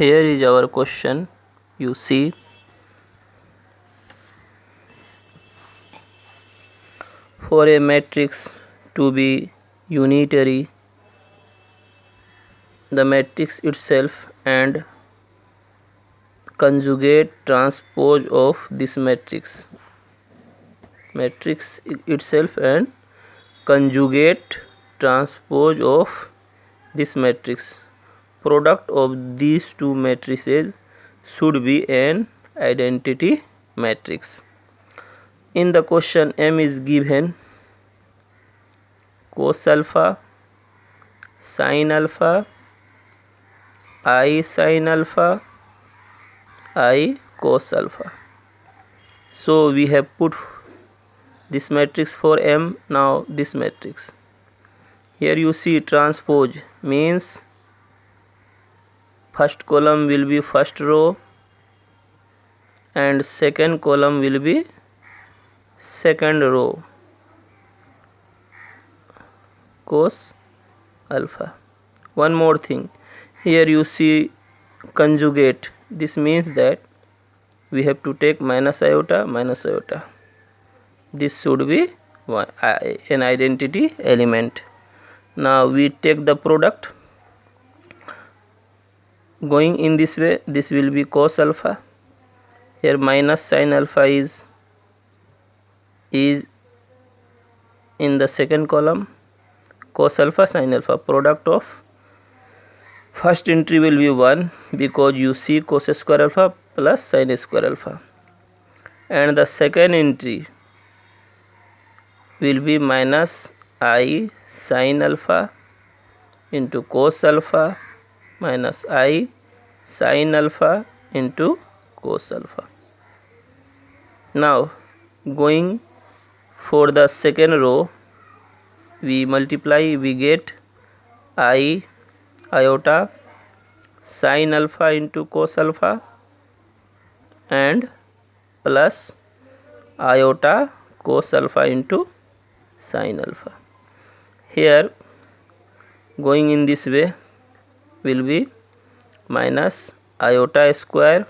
Here is our question. You see, for a matrix to be unitary, the matrix itself and conjugate transpose of this matrix itself and conjugate transpose of this matrix product of these two matrices should be an identity matrix. In the question, M is given cos alpha, sin alpha, I sin alpha, I cos alpha. So we have put this matrix for M. Now this matrix, here you see transpose means first column will be first row and second column will be second row cos alpha. One more thing, here you see conjugate. This means that we have to take minus iota minus iota. This should be an identity element. Now we take the product going in this way. This will be cos alpha. Here minus sin alpha is in the second column. Cos alpha sin alpha, product of first entry will be 1 because you see cos square alpha plus sin square alpha, and the second entry will be minus I sin alpha into cos alpha minus I sin alpha into cos alpha. Now going for the second row, we multiply, we get I iota sin alpha into cos alpha and plus iota cos alpha into sin alpha. Here going in this way will be minus iota square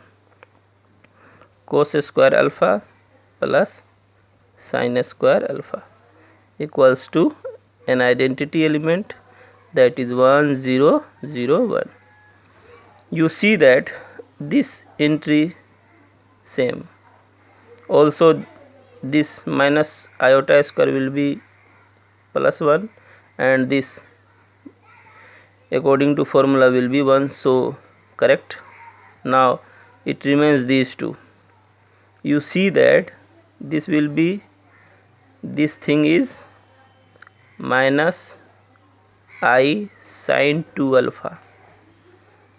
cos square alpha plus sin square alpha equals to an identity element, that is 1 0 0 1. You see that this entry same. Also this minus iota square will be plus 1 and this according to formula will be 1, so correct. Now it remains these two. You see that this will be, this thing is minus I sin 2 alpha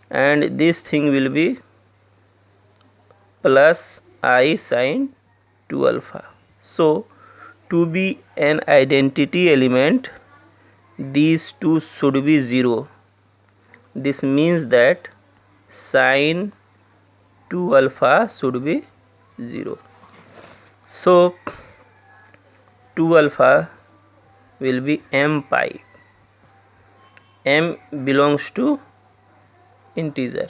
and this thing will be plus I sin 2 alpha. So to be an identity element, these two should be 0. This means that sin 2 alpha should be 0. So 2 alpha will be m pi. M belongs to integer.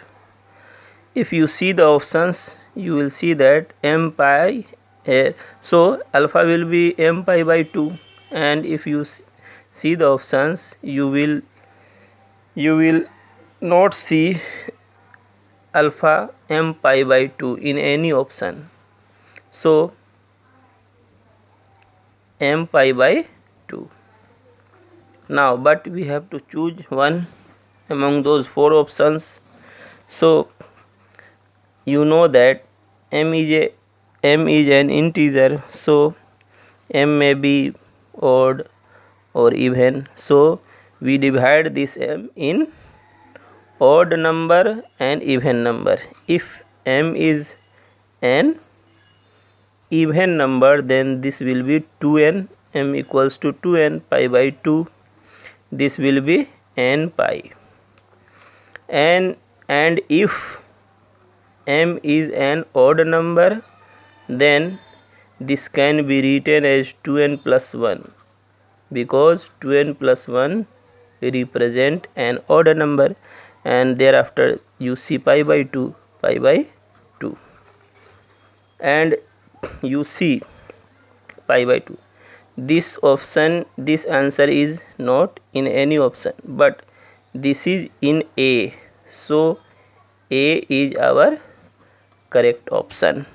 If you see the options, you will see that m pi here, so alpha will be m pi by 2, and if you see the options, you will not see alpha m pi by 2 in any option. So m pi by 2. Now but we have to choose one among those 4 options. So you know that m is an integer, so m may be odd or even, so we divide this m in odd number and even number. If m is an even number, then this will be 2n, m equals to 2n pi by 2. This will be n pi. And if m is an odd number, then this can be written as 2n plus 1, because 2n plus 1 represent an odd number, and thereafter you see pi by 2, and you see pi by 2. This option, this answer is not in any option, but this is in A, so A is our correct option.